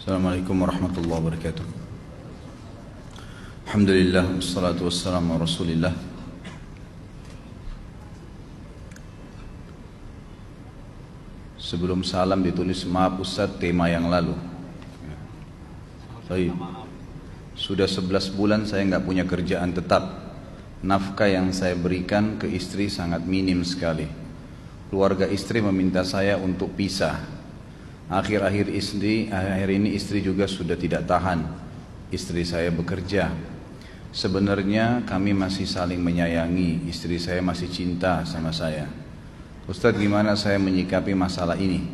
Assalamualaikum warahmatullahi wabarakatuh. Alhamdulillah, wassalatu wassalamu ala rasulillah. Sebelum salam ditulis, maaf Ustaz, tema yang lalu. Baik. Sudah 11 bulan saya nggak punya kerjaan tetap. Nafkah yang saya berikan ke istri sangat minim sekali. Keluarga istri meminta saya untuk pisah. Akhir-akhir ini istri juga sudah tidak tahan. Istri saya bekerja. Sebenarnya kami masih saling menyayangi. Istri saya masih cinta sama saya. Ustadz, gimana saya menyikapi masalah ini?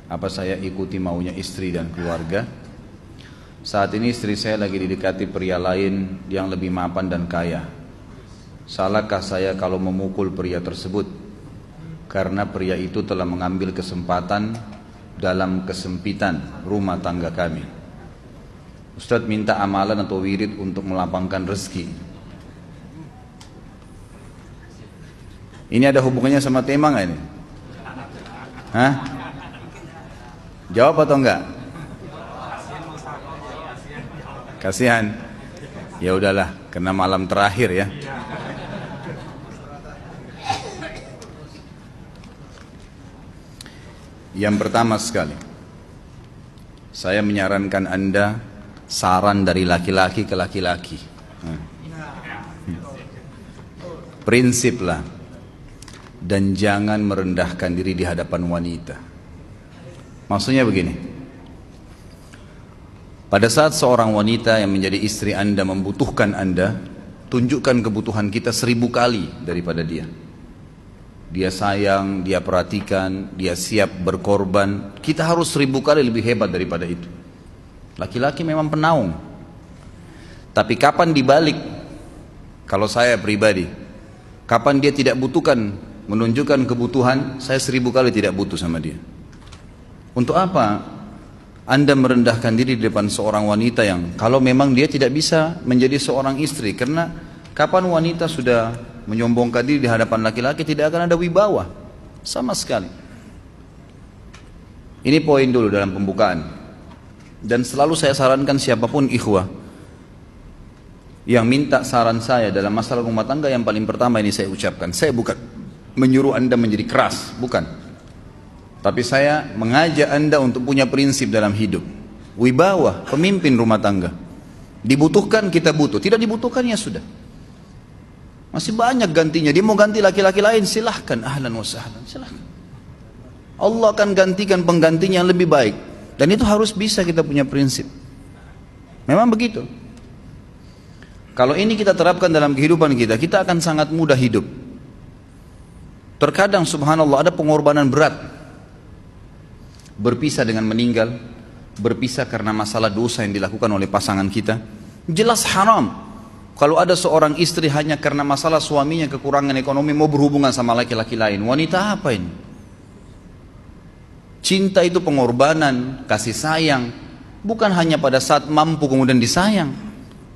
Apa saya ikuti maunya istri dan keluarga? Saat ini istri saya lagi didekati pria lain yang lebih mapan dan kaya. Salahkah saya kalau memukul pria tersebut? Karena pria itu telah mengambil kesempatan dalam kesempitan rumah tangga kami. Ustadz minta amalan atau wirid untuk melapangkan rezeki. Ini ada hubungannya sama tema nggak ini? Hah? Jawab atau enggak? Kasihan. Ya udahlah, karena malam terakhir ya. Yang pertama sekali, saya menyarankan Anda saran dari laki-laki ke laki-laki. Prinsiplah dan jangan merendahkan diri di hadapan wanita. Maksudnya begini, pada saat seorang wanita yang menjadi istri Anda membutuhkan Anda, tunjukkan kebutuhan kita 1000 kali daripada dia. Dia sayang, dia perhatikan, dia siap berkorban. Kita harus 1000 kali lebih hebat daripada itu. Laki-laki memang penaung. Tapi kapan dibalik? Kalau saya pribadi, kapan dia tidak butuhkan, menunjukkan kebutuhan, saya 1000 kali tidak butuh sama dia. Untuk apa Anda merendahkan diri di depan seorang wanita yang kalau memang dia tidak bisa menjadi seorang istri? Karena kapan wanita sudah menyombongkan diri di hadapan laki-laki, tidak akan ada wibawa sama sekali. Ini poin dulu dalam pembukaan. Dan selalu saya sarankan siapapun ikhwah yang minta saran saya dalam masalah rumah tangga, yang paling pertama ini saya ucapkan, saya bukan menyuruh Anda menjadi keras, bukan. Tapi saya mengajak Anda untuk punya prinsip dalam hidup. Wibawa, pemimpin rumah tangga. Dibutuhkan kita butuh, tidak dibutuhkan ya sudah. Masih banyak gantinya. Dia mau ganti laki-laki lain, silahkan, ahlan wa sahlan, silahkan. Allah akan gantikan penggantinya yang lebih baik. Dan itu harus bisa kita punya prinsip. Memang begitu. Kalau ini kita terapkan dalam kehidupan kita, kita akan sangat mudah hidup. Terkadang subhanallah ada pengorbanan berat. Berpisah dengan meninggal, berpisah karena masalah dosa yang dilakukan oleh pasangan kita. Jelas haram. Kalau ada seorang istri hanya karena masalah suaminya kekurangan ekonomi mau berhubungan sama laki-laki lain, wanita apa ini? Cinta itu pengorbanan, kasih sayang. Bukan hanya pada saat mampu kemudian disayang,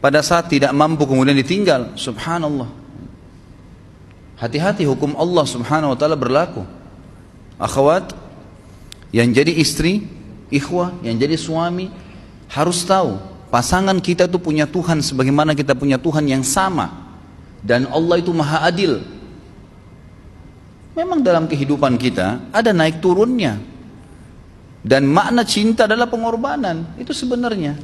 pada saat tidak mampu kemudian ditinggal. Subhanallah. Hati-hati, hukum Allah subhanahu wa ta'ala berlaku. Akhwat yang jadi istri, ikhwah yang jadi suami, harus tahu pasangan kita itu punya Tuhan sebagaimana kita punya Tuhan yang sama. Dan Allah itu maha adil. Memang dalam kehidupan kita ada naik turunnya. Dan makna cinta adalah pengorbanan. Itu sebenarnya.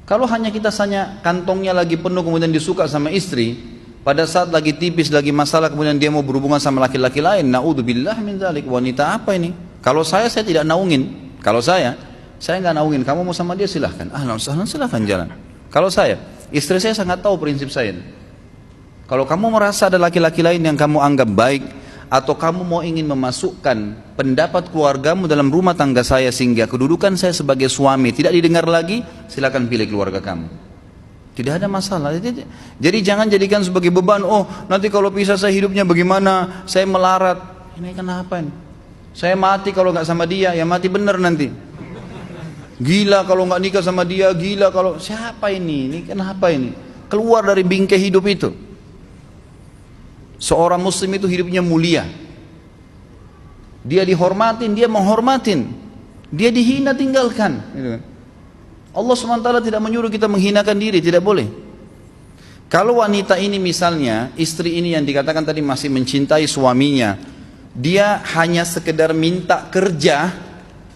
Kalau hanya kita kantongnya lagi penuh kemudian disuka sama istri, pada saat lagi tipis, lagi masalah kemudian dia mau berhubungan sama laki-laki lain, na'udzubillah min dzalik. Wanita apa ini? Kalau saya tidak naungin. Kalau saya nggak naungin. Kamu mau sama dia silahkan. Ahlan sahlan, silahkan jalan. Kalau saya, istri saya sangat tahu prinsip saya. Kalau kamu merasa ada laki-laki lain yang kamu anggap baik, atau kamu mau ingin memasukkan pendapat keluargamu dalam rumah tangga saya sehingga kedudukan saya sebagai suami tidak didengar lagi, silakan pilih keluarga kamu. Tidak ada masalah. Jadi jangan jadikan sebagai beban. Oh, nanti kalau pisah saya hidupnya bagaimana? Saya melarat. Ini kenapa ini? Saya mati kalau nggak sama dia, ya mati bener nanti. Gila kalau nggak nikah sama dia, gila kalau siapa ini? Ini kenapa ini? Keluar dari bingkai hidup itu. Seorang muslim itu hidupnya mulia. Dia dihormatin, dia menghormatin. Dia dihina, tinggalkan. Gitu kan. Allah SWT tidak menyuruh kita menghinakan diri, tidak boleh. Kalau wanita ini misalnya, istri ini yang dikatakan tadi masih mencintai suaminya, dia hanya sekedar minta kerja,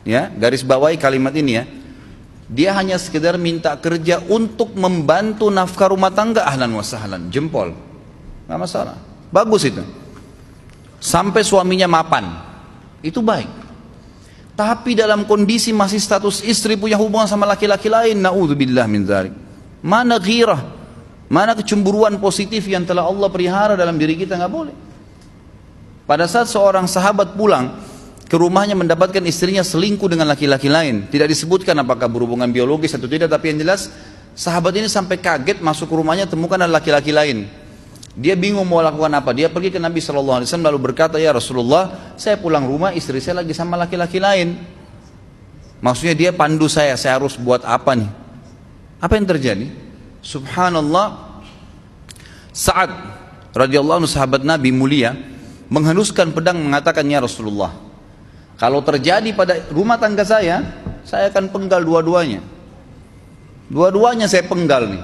ya, garis bawahi kalimat ini ya, dia hanya sekedar minta kerja untuk membantu nafkah rumah tangga, ahlan wa sahlan, jempol, nggak masalah, bagus itu. Sampai suaminya mapan, itu baik. Tapi dalam kondisi masih status istri punya hubungan sama laki-laki lain, naudzubillah min dzalik. Mana ghirah, mana kecemburuan positif yang telah Allah pelihara dalam diri kita, nggak boleh. Pada saat seorang sahabat pulang ke rumahnya mendapatkan istrinya selingkuh dengan laki-laki lain, tidak disebutkan apakah berhubungan biologis atau tidak, tapi yang jelas sahabat ini sampai kaget masuk ke rumahnya temukan ada laki-laki lain. Dia bingung mau lakukan apa. Dia pergi ke Nabi SAW lalu berkata, ya Rasulullah, saya pulang rumah istri saya lagi sama laki-laki lain. Maksudnya dia pandu saya harus buat apa nih? Apa yang terjadi? Subhanallah, Sa'ad radhiyallahu anhu sahabat Nabi mulia menghenuskan pedang mengatakan, ya Rasulullah, kalau terjadi pada rumah tangga saya akan penggal dua-duanya. Dua-duanya saya penggal nih.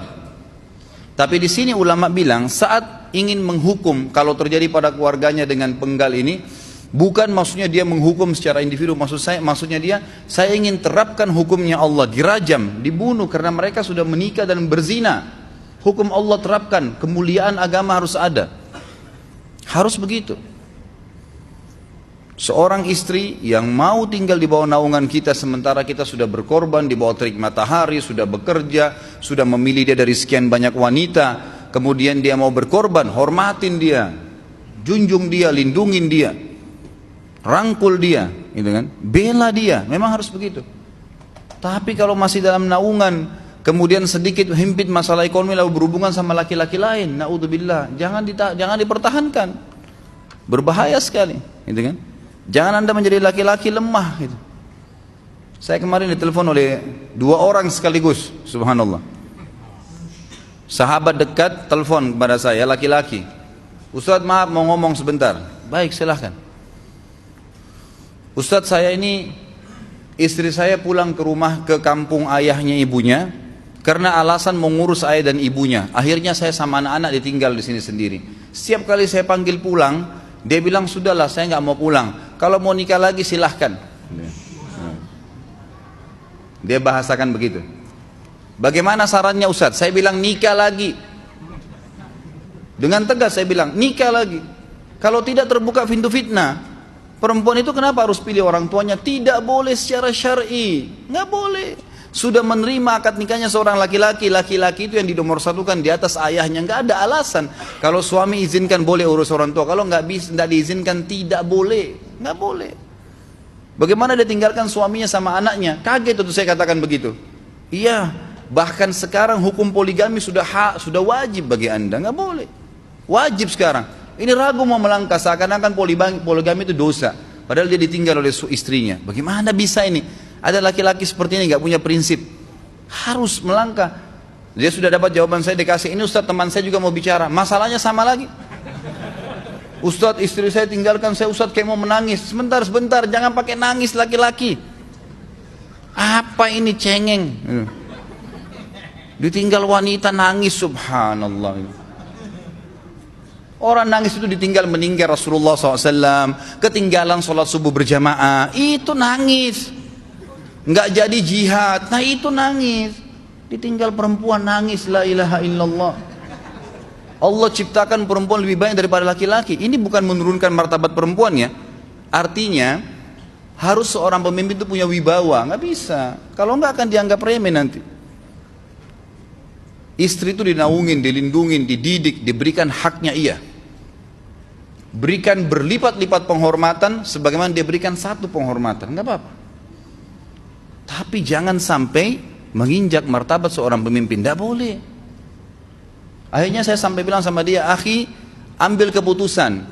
Tapi di sini ulama bilang saat ingin menghukum kalau terjadi pada keluarganya dengan penggal ini, bukan maksudnya dia menghukum secara individu, maksudnya dia, saya ingin terapkan hukumnya Allah, dirajam, dibunuh karena mereka sudah menikah dan berzina. Hukum Allah terapkan, kemuliaan agama harus ada. Harus begitu. Seorang istri yang mau tinggal di bawah naungan kita sementara kita sudah berkorban di bawah terik matahari, sudah bekerja, sudah memilih dia dari sekian banyak wanita, kemudian dia mau berkorban, hormatin dia, junjung dia, lindungin dia, rangkul dia, gitu kan? Bela dia, memang harus begitu. Tapi kalau masih dalam naungan, kemudian sedikit himpit masalah ekonomi lalu berhubungan sama laki-laki lain, naudzubillah, jangan dipertahankan, berbahaya sekali, gitu kan? Jangan Anda menjadi laki-laki lemah gitu. Saya kemarin ditelepon oleh 2 orang sekaligus, subhanallah. Sahabat dekat telepon kepada saya, laki-laki. Ustaz, maaf mau ngomong sebentar. Baik, silahkan. Ustaz, saya ini istri saya pulang ke rumah ke kampung ayahnya ibunya karena alasan mengurus ayah dan ibunya. Akhirnya saya sama anak-anak ditinggal di sini sendiri. Setiap kali saya panggil pulang, dia bilang, sudahlah saya nggak mau pulang. Kalau mau nikah lagi silahkan. Dia bahasakan begitu. Bagaimana sarannya Ustaz? Saya bilang nikah lagi. Dengan tegas saya bilang nikah lagi. Kalau tidak terbuka pintu fitnah. Perempuan itu kenapa harus pilih orang tuanya? Tidak boleh secara syar'i. Nggak boleh. Sudah menerima akad nikahnya seorang laki-laki, laki-laki itu yang dinomorsatukan di atas ayahnya, nggak ada alasan. Kalau suami izinkan boleh urus orang tua, kalau nggak diizinkan tidak boleh, nggak boleh. Bagaimana dia tinggalkan suaminya sama anaknya? Kaget itu saya katakan begitu. Iya, bahkan sekarang hukum poligami sudah wajib bagi Anda, nggak boleh. Wajib sekarang. Ini ragu mau melangkah seakan-akan poligami itu dosa, padahal dia ditinggal oleh istrinya. Bagaimana bisa ini? Ada laki-laki seperti ini nggak punya prinsip, harus melangkah. Dia sudah dapat jawaban saya dikasih, ini Ustaz teman saya juga mau bicara, masalahnya sama lagi. Ustaz istri saya tinggalkan saya, Ustaz kayak mau menangis. Sebentar, jangan pakai nangis laki-laki. Apa ini cengeng? Ditinggal wanita nangis, subhanallah. Orang nangis itu ditinggal meninggal Rasulullah SAW, ketinggalan sholat subuh berjamaah, itu nangis. Nggak jadi jihad, nah itu nangis. Ditinggal perempuan nangis, la ilaha illallah. Allah ciptakan perempuan lebih banyak daripada laki-laki. Ini bukan menurunkan martabat perempuan ya. Artinya harus seorang pemimpin itu punya wibawa. Nggak bisa, kalau nggak akan dianggap remeh nanti. Istri itu dinaungin, dilindungin, dididik, diberikan haknya ia. Berikan berlipat-lipat penghormatan sebagaimana dia berikan satu penghormatan, nggak apa-apa. Tapi jangan sampai menginjak martabat seorang pemimpin, tidak boleh. Akhirnya saya sampai bilang sama dia, akhi, ambil keputusan.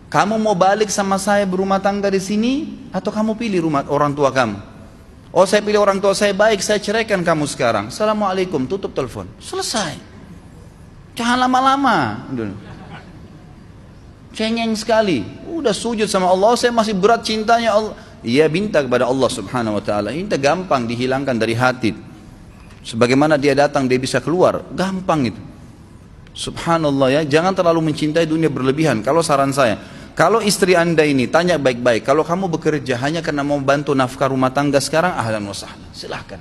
Kamu mau balik sama saya berumah tangga di sini, atau kamu pilih rumah orang tua kamu? Oh, saya pilih orang tua saya, baik, saya ceraikan kamu sekarang. Assalamualaikum, tutup telepon, selesai. Jangan lama-lama. Cengeng sekali. Udah sujud sama Allah, saya masih berat cintanya Allah. ia minta kepada Allah subhanahu wa ta'ala. Ini gampang dihilangkan dari hati. Sebagaimana dia datang, dia bisa keluar. Gampang itu. Subhanallah ya, jangan terlalu mencintai dunia berlebihan. Kalau saran saya, kalau istri anda ini tanya baik-baik, kalau kamu bekerja hanya karena mau bantu nafkah rumah tangga sekarang, ahlan wa sahlan, silahkan.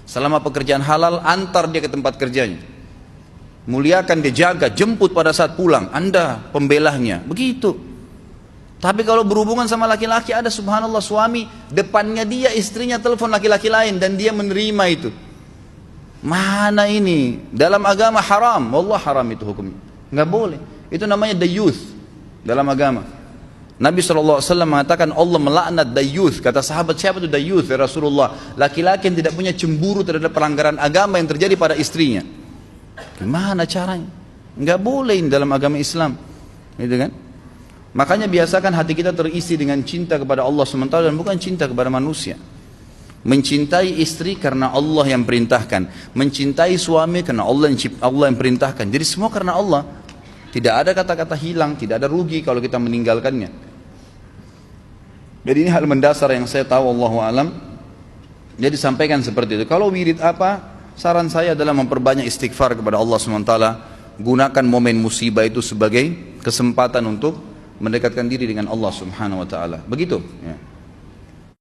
Selama pekerjaan halal, antar dia ke tempat kerjanya. Muliakan dia, jaga, jemput pada saat pulang. Anda pembelahnya, begitu. Tapi kalau berhubungan sama laki-laki, ada subhanallah suami, depannya dia, istrinya telepon laki-laki lain, dan dia menerima itu. Mana ini? Dalam agama haram. Wallah haram itu hukumnya. Nggak boleh. Itu namanya dayuth dalam agama. Nabi SAW mengatakan Allah melaknat dayuth. Kata sahabat, siapa itu dayuth ya Rasulullah? Laki-laki yang tidak punya cemburu terhadap pelanggaran agama yang terjadi pada istrinya. Gimana caranya? Nggak boleh ini dalam agama Islam. Gitu kan? Makanya biasakan hati kita terisi dengan cinta kepada Allah SWT dan bukan cinta kepada manusia. Mencintai istri karena Allah yang perintahkan, mencintai suami karena Allah yang perintahkan. Jadi semua karena Allah. Tidak ada kata-kata hilang, tidak ada rugi kalau kita meninggalkannya. Jadi ini hal mendasar yang saya tahu, Allahu alam. Jadi sampaikan seperti itu. Kalau wirid apa? Saran saya adalah memperbanyak istighfar kepada Allah SWT. Gunakan momen musibah itu sebagai kesempatan untuk mendekatkan diri dengan Allah Subhanahu wa taala. Begitu ya.